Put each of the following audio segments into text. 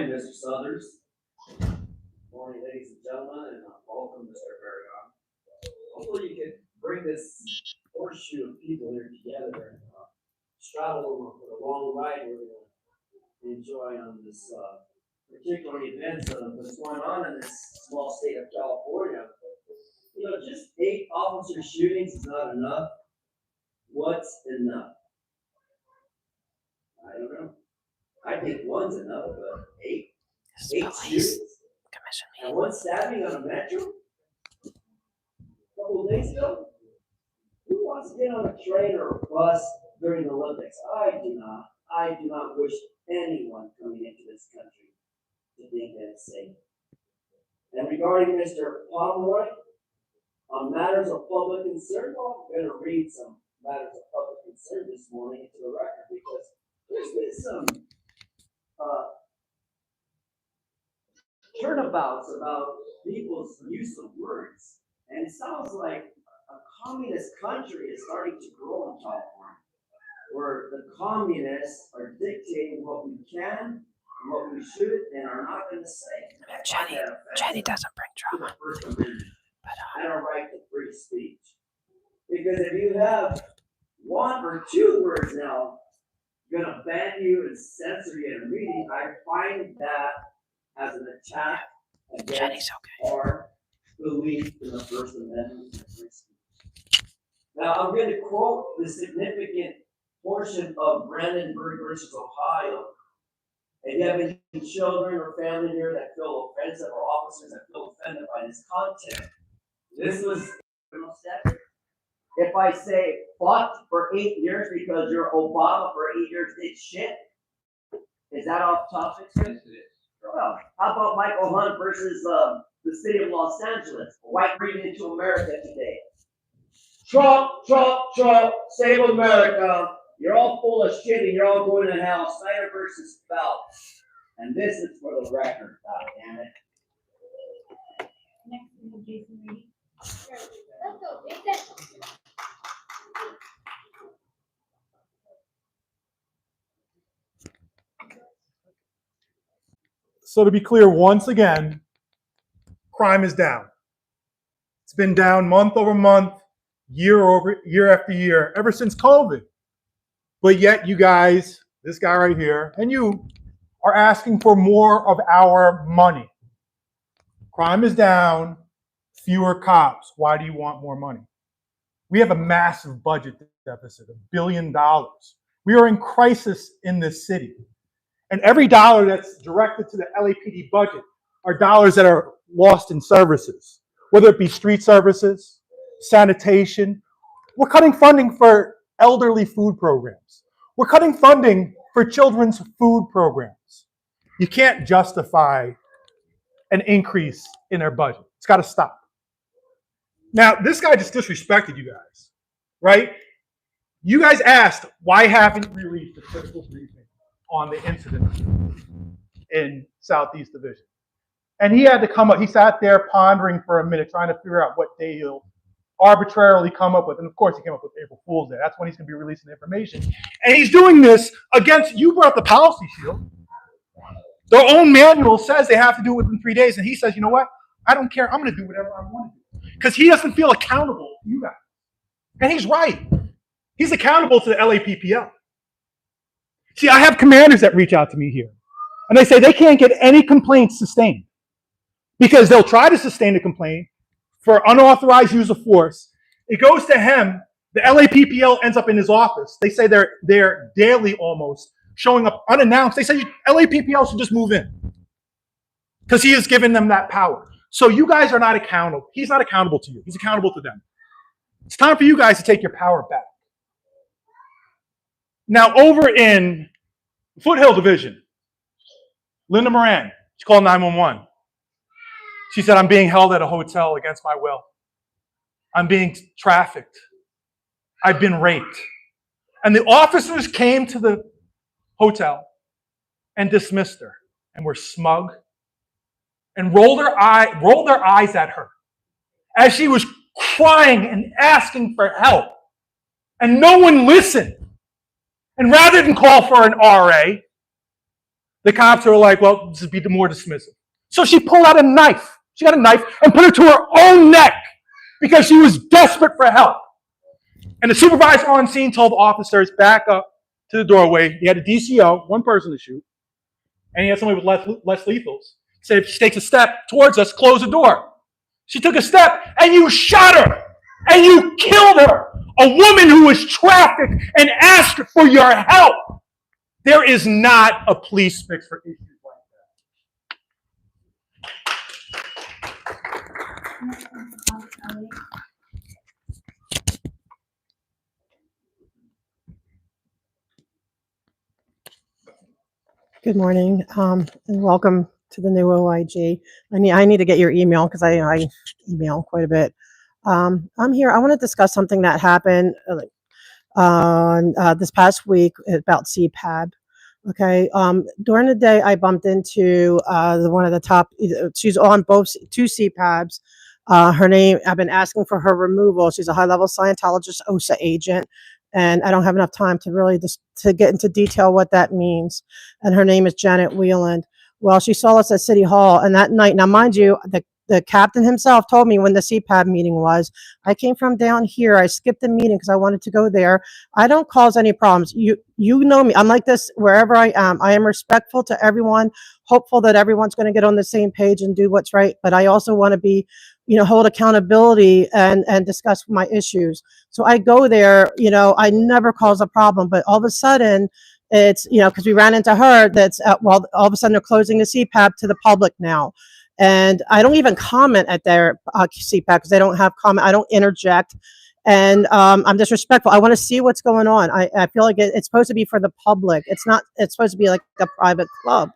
morning, Mr. Southers. Good morning, ladies and gentlemen, and welcome, Mr. Paragon. Hopefully you can bring this horseshoe of people here together and travel for the long ride we're going to enjoy on this particular event that's going on in this small state of California. You know, just 8 officer shootings is not enough. What's enough? I don't know. I think 1's enough, but 8? 8 shootings? And 1 stabbing on a metro? A couple of days ago? Who wants to get on a train or a bus during the Olympics? I do not. I do not wish anyone coming into this country to think that it's safe. And regarding Mr. Pomeroy, on matters of public concern, well, I'm going to read some matters of public concern this morning into the record because there's been some turnabouts about people's use of words. And it sounds like a communist country is starting to grow in California, where the communists are dictating what we can, and what we should, and are not going to say. Jenny doesn't bring drama. First Amendment and a right to free speech. Because if you have 1 or 2 words now going to ban you and censor you in reading, I find that as an attack against our belief in the First Amendment and free speech. Now, I'm going to quote the significant portion of Brandenburg versus Ohio. If you have any children or family here that feel offensive or officers that feel offended by this content, this was criminal statute. If I say fought for 8 years because you're Obama for 8 years did shit, is that off topic? Yes, it is. Well, how about Michael Hunt versus the city of Los Angeles? White breeding into America today. Trump, Trump, Trump, save America. You're all full of shit and you're all going to hell. Snyder versus Phelps. And this is for the record, God damn it. Next we have Jason Reedy. Let's go, Jason. So to be clear, once again, crime is down. It's been down month over month, year after year, ever since COVID. But yet you guys, this guy right here, and you are asking for more of our money. Crime is down, fewer cops. Why do you want more money? We have a massive budget deficit, $1 billion. We are in crisis in this city. And every dollar that's directed to the LAPD budget are dollars that are lost in services, whether it be street services, sanitation. We're cutting funding for elderly food programs. We're cutting funding for children's food programs. You can't justify an increase in our budget. It's got to stop. Now, this guy just disrespected you guys, right? You guys asked, why haven't we released a critical briefing on the incident in Southeast Division? And he had to come up, he sat there pondering for a minute, trying to figure out what day he'll arbitrarily come up with. And of course, he came up with April Fool's Day. That's when he's going to be releasing the information. And he's doing this against, you brought the policy shield. Their own manual says they have to do it within 3 days. And he says, you know what? I don't care. I'm going to do whatever I want to do. Because he doesn't feel accountable to you guys. And he's right. He's accountable to the LAPPL. See, I have commanders that reach out to me here. And they say they can't get any complaints sustained. Because they'll try to sustain a complaint for unauthorized use of force. It goes to him. The LAPPL ends up in his office. They say they're daily almost showing up unannounced. They say LAPPL should just move in. Because he has given them that power. So you guys are not accountable. He's not accountable to you. He's accountable to them. It's time for you guys to take your power back. Now, over in Foothill Division, Linda Moran, she called 911. She said, I'm being held at a hotel against my will. I'm being trafficked. I've been raped. And the officers came to the hotel and dismissed her and were smug and rolled their eyes at her as she was crying and asking for help. And no one listened. And rather than call for an RA, The cops are like, well, just be more dismissive. So she pulled out a knife. She got a knife and put it to her own neck because she was desperate for help. And the supervisor on scene told officers back up to the doorway. He had a DCO, one person to shoot, and he had somebody with less lethals. He said, if she takes a step towards us, close the door. She took a step, and you shot her, and you killed her. A woman who was trafficked and asked for your help. There is not a police fix for issues like that. Good morning, and welcome to the new OIG. I need to get your email because I email quite a bit. I'm here. I want to discuss something that happened this past week about CPAB. Okay. During the day, I bumped into one of the top. She's on both two CPABs. Her name. I've been asking for her removal. She's a high-level Scientologist, OSA agent, and I don't have enough time to really to get into detail what that means. And her name is Janet Wheeland. Well, she saw us at City Hall, and that night. Now, mind you, the captain himself told me when the CPAB meeting was. I came from down here. I skipped the meeting because I wanted to go there. I don't cause any problems. You know me. I'm like this wherever I am. I am respectful to everyone, hopeful that everyone's going to get on the same page and do what's right. But I also want to be, hold accountability and discuss my issues. So I go there, I never cause a problem, but all of a sudden it's, because we ran into her, all of a sudden they're closing the CPAB to the public now. And I don't even comment at their CPAB because they don't have comment. I don't interject. And I'm disrespectful. I want to see what's going on. I feel like it's supposed to be for the public. It's not, it's supposed to be like a private club.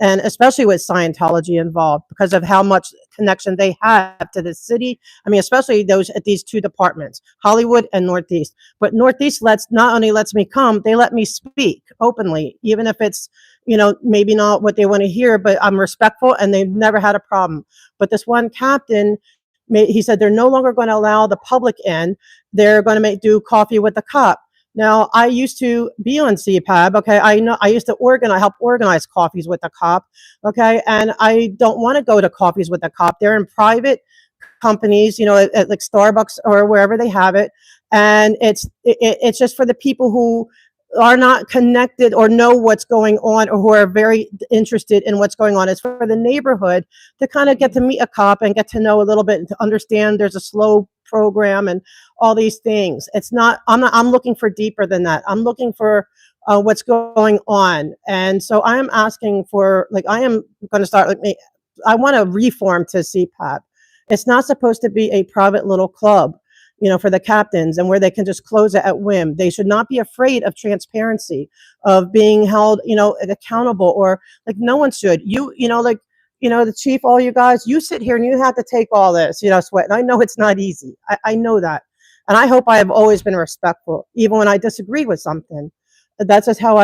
And especially with Scientology involved because of how much connection they have to the city. I mean, especially those at these two departments, Hollywood and Northeast. But Northeast not only lets me come, they let me speak openly, even if it's, maybe not what they want to hear, but I'm respectful and they've never had a problem. But this one captain, he said they're no longer going to allow the public in. They're going to do coffee with the cop. Now, I used to be on CPAB, okay? I used to help organize coffees with the cop, okay? And I don't want to go to coffees with the cop. They're in private companies, at like Starbucks or wherever they have it. And it's just for the people who are not connected or know what's going on or who are very interested in what's going on. It's for the neighborhood to kind of get to meet a cop and get to know a little bit and to understand there's a slow program and all these things. I'm looking for deeper than that. I'm looking for what's going on. And so I am asking for, I am going to start, I want to reform to CPAB. It's not supposed to be a private little club, for the captains and where they can just close it at whim. They should not be afraid of transparency, of being held, accountable, or no one should. The chief, all you guys, you sit here and you have to take all this, sweat. And I know it's not easy. I know that. And I hope I have always been respectful, even when I disagree with something. That's just how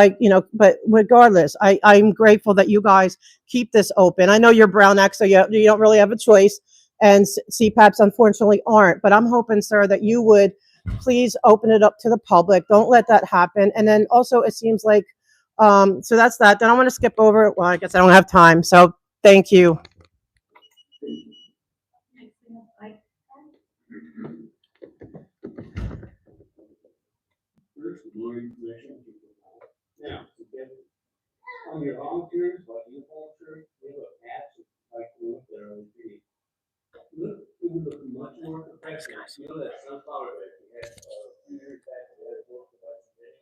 but regardless, I'm grateful that you guys keep this open. I know you're Brown Act, so you don't really have a choice. And CPAPs unfortunately aren't. But I'm hoping, sir, that you would please open it up to the public. Don't let that happen. And then also it seems like, so that's that. Then I want to skip over it. Well, I guess I don't have time. So thank you. Now, on your volunteers, like you volunteer, you have a patch like the one there on the tree. It would look much more professional. You know that sunflower that we had a few years back that worked with us today?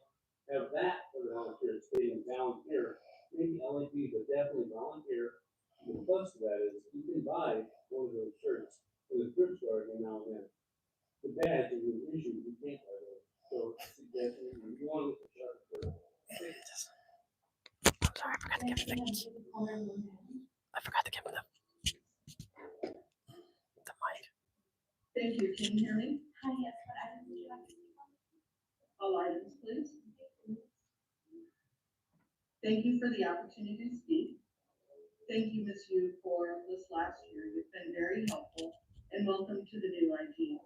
Have that for the volunteers staying down here, maybe LED, but definitely volunteer. The plus to that is you can buy one of those shirts in the thrift store every now and then. The badge is an issue, you can't buy those. So suggestion, if you want to get the shirt for Sorry, I forgot to give him the mic. Thank you. Can you hear me? Hi, yes, but I didn't do that. All items, please. Thank you for the opportunity to speak. Thank you, Ms. Yu, for this last year. You've been very helpful, and welcome to the new IG.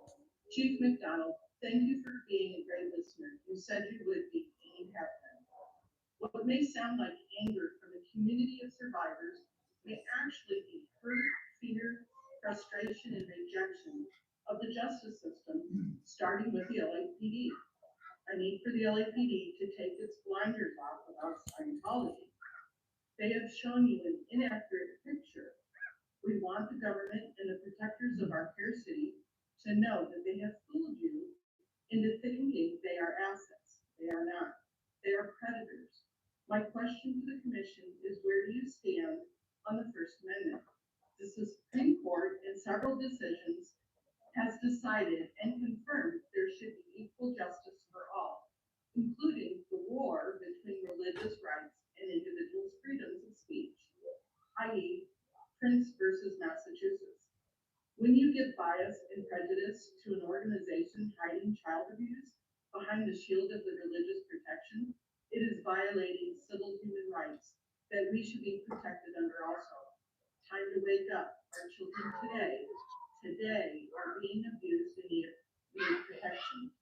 Chief McDonald, thank you for being a great listener. You said you would be, and you have been. What may sound like anger from the community of survivors may actually be hurt, fear, frustration, and rejection of the justice system, starting with the LAPD. I need for the LAPD to take its blinders off about Scientology. They have shown you an inaccurate picture. We want the government and the protectors of our fair city to know that they have fooled you into thinking they are assets. They are not. They are predators. My question to the commission is, where do you stand on the First Amendment? The Supreme Court, in several decisions, has decided and confirmed there should be equal justice for all, including the war between religious rights and individuals' freedoms of speech, i.e., Prince versus Massachusetts. When you give bias and prejudice to an organization hiding child abuse behind the shield of the religious protection, it is violating civil human rights that we should be protected under also. Time to wake up. Our children today are being abused and need protection.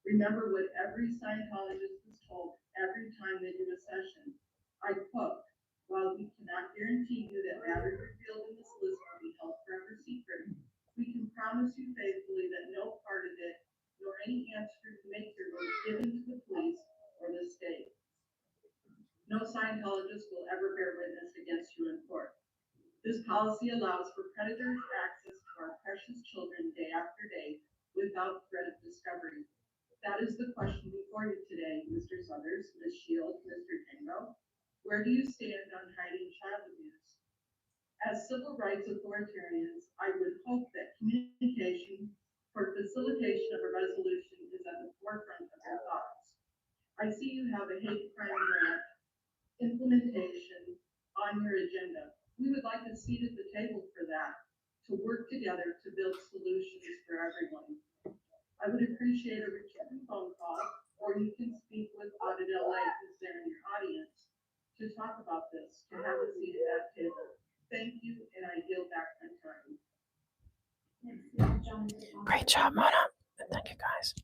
Remember what every Scientologist was told every time they do a session. I quote, while we cannot guarantee you that matters revealed in this list will be held forever secret, we can promise you faithfully that no part of it, nor any answer you make here will be given to the police or the state. No Scientologist will ever bear witness against you in court. This policy allows for predators access to our precious children day after day without threat of discovery. That is the question before you today, Mr. Suthers, Ms. Shields, Mr. Tango. Where do you stand on hiding child abuse? As civil rights authoritarians, I would hope that communication for facilitation of a resolution is at the forefront of your thoughts. I see you have a hate crime grant implementation on your agenda. We would like a seat at the table for that, to work together to build solutions for everyone. I would appreciate a return phone call, or you can speak with Audit LA, who's there in your audience, to talk about this, to have a seat at that table. Thank you, and I yield back my time. Great job, Mona. And thank you, guys.